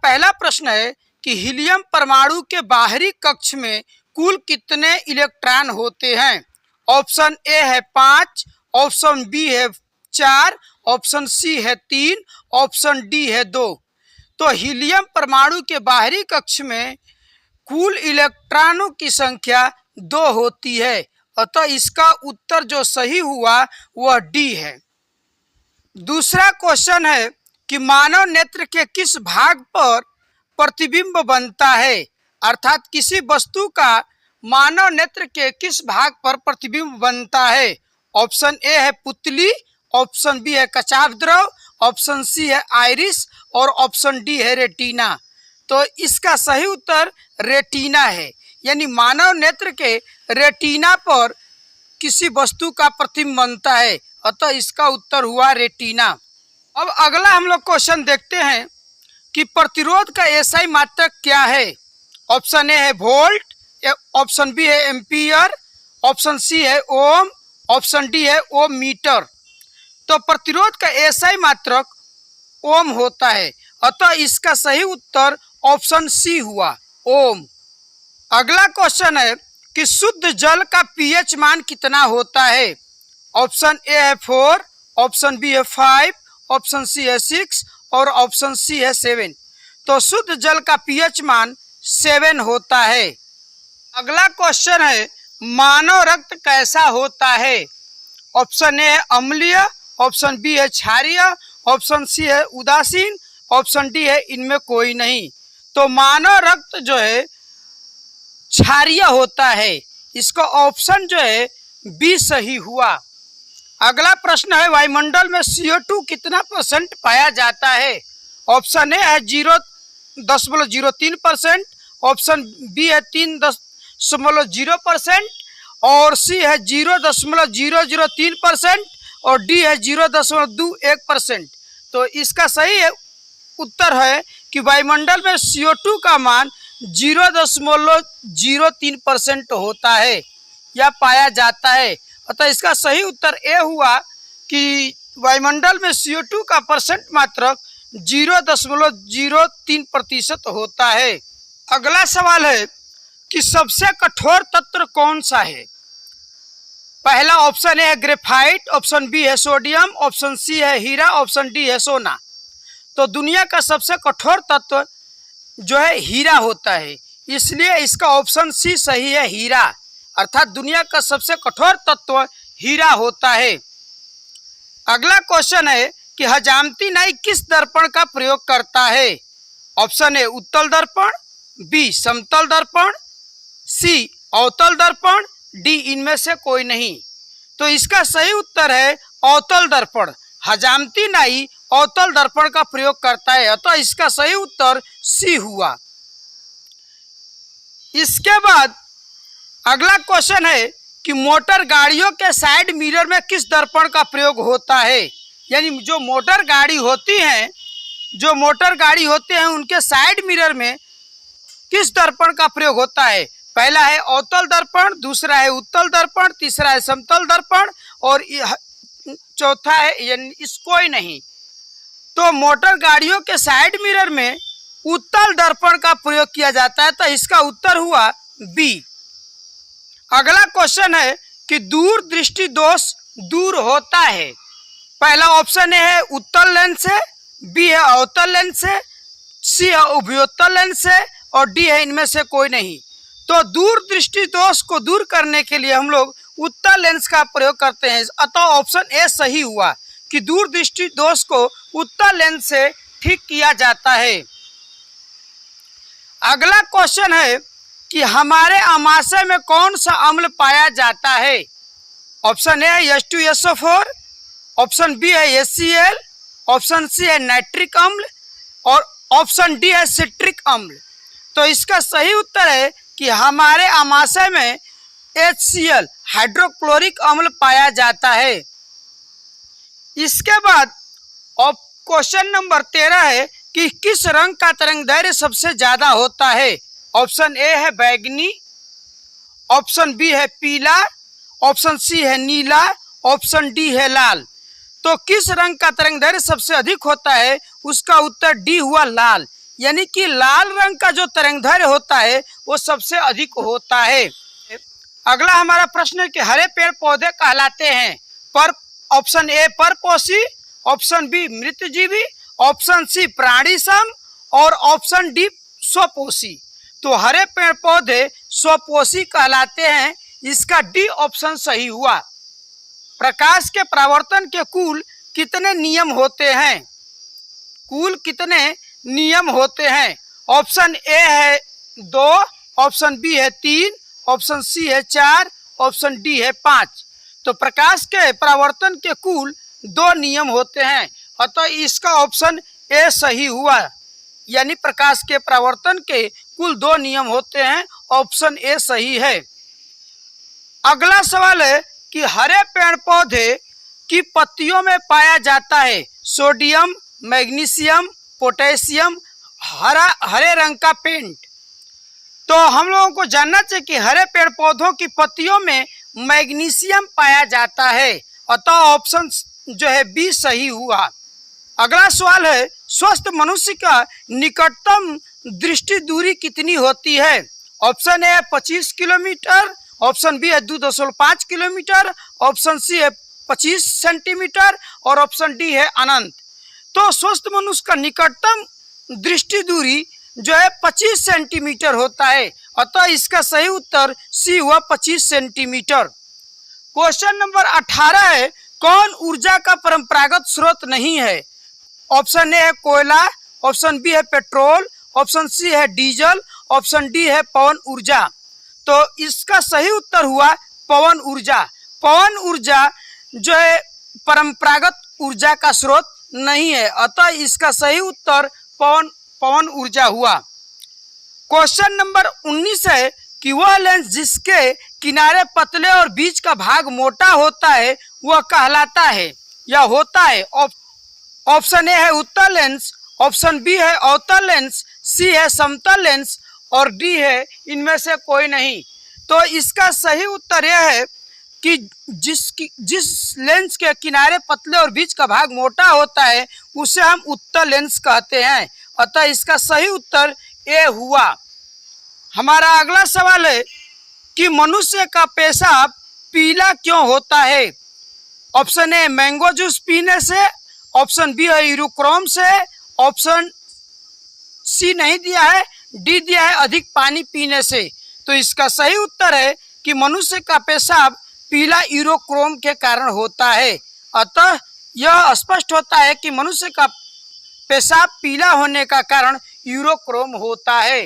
पहला प्रश्न है कि हीलियम परमाणु के बाहरी कक्ष में कुल कितने इलेक्ट्रॉन होते हैं। ऑप्शन ए है 5, ऑप्शन बी है 4, ऑप्शन सी है 3, ऑप्शन डी है 2। तो हीलियम परमाणु के बाहरी कक्ष में कुल इलेक्ट्रॉनों की संख्या 2 होती है, अतः इसका उत्तर जो सही हुआ वह डी है। दूसरा क्वेश्चन है कि मानव नेत्र के किस भाग पर प्रतिबिंब बनता है, अर्थात किसी वस्तु का मानव नेत्र के किस भाग पर प्रतिबिंब बनता है। ऑप्शन ए है पुतली, ऑप्शन बी है कचाव द्रव, ऑप्शन सी है आइरिस और ऑप्शन डी है रेटिना। तो इसका सही उत्तर रेटिना है, यानी मानव नेत्र के रेटिना पर किसी वस्तु का प्रतिबिंब बनता है, अतः इसका उत्तर हुआ रेटिना। अब अगला हम लोग क्वेश्चन देखते हैं कि प्रतिरोध का एसआई मात्रक क्या है। ऑप्शन ए है वोल्ट, ऑप्शन बी है एम्पियर, ऑप्शन सी है ओम, ऑप्शन डी है ओम मीटर। तो प्रतिरोध का एसआई मात्रक ओम होता है, अतः इसका सही उत्तर ऑप्शन सी हुआ, ओम। अगला क्वेश्चन है कि शुद्ध जल का पीएच मान कितना होता है। ऑप्शन ए है 4, ऑप्शन बी है 5, ऑप्शन सी है 6 और ऑप्शन सी है 7। तो शुद्ध जल का पीएच मान 7 होता है। अगला क्वेश्चन है मानव रक्त कैसा होता है। ऑप्शन ए है अम्लीय, ऑप्शन बी है क्षारीय, ऑप्शन सी है उदासीन, ऑप्शन डी है इनमें कोई नहीं। तो मानव रक्त जो है क्षारीय होता है, इसका ऑप्शन जो है बी सही हुआ। अगला प्रश्न है वायुमंडल में CO2 कितना % पाया जाता है। ऑप्शन ए है 0.03%, ऑप्शन बी है 3.0% और सी है 0.003% और डी है 0.21%। तो इसका सही उत्तर है कि वायुमंडल में CO2 का मान 0.03% होता है या पाया जाता है, अतः इसका सही उत्तर ए हुआ कि वायुमंडल में CO2 का परसेंट मात्रक 0.03% होता है। अगला सवाल है कि सबसे कठोर तत्व कौन सा है। पहला ऑप्शन ए है ग्रेफाइट, ऑप्शन बी है सोडियम, ऑप्शन सी है हीरा, ऑप्शन डी है सोना। तो दुनिया का सबसे कठोर तत्व जो है हीरा होता है, इसलिए इसका ऑप्शन सी सही है, हीरा। अर्थात दुनिया का सबसे कठोर तत्व हीरा होता है। अगला क्वेश्चन है कि हजामती नाई किस दर्पण का प्रयोग करता है। ऑप्शन ए उत्तल दर्पण, बी समतल दर्पण, सी अवतल दर्पण, डी इनमें से कोई नहीं। तो इसका सही उत्तर है अवतल दर्पण। हजामती नाई अवतल दर्पण का प्रयोग करता है, अतः इसका सही उत्तर सी हुआ। इसके बाद अगला क्वेश्चन है कि मोटर गाड़ियों के साइड मिरर में किस दर्पण का प्रयोग होता है। यानी जो मोटर गाड़ी होती हैं उनके साइड मिरर में किस दर्पण का प्रयोग होता है। पहला है अवतल दर्पण, दूसरा है उत्तल दर्पण, तीसरा है समतल दर्पण और चौथा है यानी कोई नहीं। तो मोटर गाड़ियों के साइड मिरर में उत्तल दर्पण का प्रयोग किया जाता है, तो इसका उत्तर हुआ बी। अगला क्वेश्चन है कि दूर दृष्टि दोष दूर होता है। पहला ऑप्शन ए है उत्तल लेंस से, बी है अवतल लेंस से, सी है उभयोत्तल लेंस से और डी है इनमें से कोई नहीं। तो दूर दृष्टि दोष को दूर करने के लिए हम लोग उत्तल लेंस का प्रयोग करते हैं, अतः ऑप्शन ए सही हुआ कि दूर दृष्टि दोष को उत्तल लेंस से ठीक किया जाता है। अगला क्वेश्चन है कि हमारे आमाशय में कौन सा अम्ल पाया जाता है। ऑप्शन ए है H2SO4, ऑप्शन बी है HCl, ऑप्शन सी है नाइट्रिक अम्ल और ऑप्शन डी है सिट्रिक अम्ल। तो इसका सही उत्तर है कि हमारे आमाशय में HCl हाइड्रोक्लोरिक अम्ल पाया जाता है। इसके बाद क्वेश्चन नंबर 13 है कि किस रंग का तरंगदैर्घ्य सबसे ज्यादा होता है। ऑप्शन ए है बैगनी, ऑप्शन बी है पीला, ऑप्शन सी है नीला, ऑप्शन डी है लाल। तो किस रंग का तरंगदैर्घ्य सबसे अधिक होता है, उसका उत्तर डी हुआ लाल। यानी कि लाल रंग का जो तरंगदैर्घ्य होता है वो सबसे अधिक होता है। अगला हमारा प्रश्न है कि हरे पेड़ पौधे कहलाते हैं पर ऑप्शन ए परपोषी, ऑप्शन बी मृतजीवी, ऑप्शन सी प्राणीसम और ऑप्शन डी स्वपोषी। तो हरे पेड़ पौधे स्वपोषी कहलाते हैं, इसका डी ऑप्शन सही हुआ। प्रकाश के परावर्तन के कुल कितने नियम होते हैं? कुल कितने नियम होते हैं? ऑप्शन ए है 2, ऑप्शन बी है 3, ऑप्शन सी है 4, ऑप्शन डी है 5। तो प्रकाश के परावर्तन के कुल 2 नियम होते हैं, अतः इसका ऑप्शन ए सही हुआ। यानी प्रकाश के परावर्तन के कुल 2 नियम होते हैं, ऑप्शन ए सही है। अगला सवाल है कि हरे पेड़ पौधे की पत्तियों में पाया जाता है सोडियम, मैग्नीशियम, पोटेशियम, हरे रंग का पेंट। तो हम लोगों को जानना चाहिए कि हरे पेड़ पौधों की पत्तियों में मैग्नीशियम पाया जाता है, अतः ऑप्शन जो है बी सही हुआ। अगला सवाल है स्वस्थ मनुष्य का निकटतम दृष्टि दूरी कितनी होती है? Option A 25 kilometre, option B है 2.5 किलोमीटर, ऑप्शन सी है 25 सेंटीमीटर और ऑप्शन डी है अनंत। तो स्वस्थ मनुष्य का निकटतम दृष्टि दूरी जो है 25 सेंटीमीटर होता है, अतः इसका सही उत्तर सी हुआ 25 सेंटीमीटर। क्वेश्चन नंबर 18 है कौन ऊर्जा का परंपरागत स्रोत नहीं है? ऑप्शन ए है कोयला, ऑप्शन बी है पेट्रोल, ऑप्शन सी है डीजल, ऑप्शन डी है पवन ऊर्जा। तो इसका सही उत्तर हुआ पवन ऊर्जा। पवन ऊर्जा जो है परंपरागत ऊर्जा का स्रोत नहीं है, अतः इसका सही उत्तर पवन ऊर्जा हुआ। क्वेश्चन नंबर 19 है कि वह लेंस जिसके किनारे पतले और बीच का भाग मोटा होता है वह कहलाता है या होता है? ऑप्शन ए है उत्तल लेंस, ऑप्शन बी है अवतल लेंस, सी है समतल लेंस और डी है इनमें से कोई नहीं। तो इसका सही उत्तर यह है कि जिस लेंस के किनारे पतले और बीच का भाग मोटा होता है उसे हम उत्तल लेंस कहते हैं, अतः इसका सही उत्तर ए हुआ। हमारा अगला सवाल है कि मनुष्य का पेशाब पीला क्यों होता है? ऑप्शन ए मैंगो जूस पीने से, ऑप्शन बी है यूरोक्रोम से, ऑप्शन सी नहीं दिया है, डी दिया है अधिक पानी पीने से। तो इसका सही उत्तर है कि मनुष्य का पेशाब पीला यूरोक्रोम के कारण होता है, अतः यह स्पष्ट होता है कि मनुष्य का पेशाब पीला होने का कारण यूरोक्रोम होता है।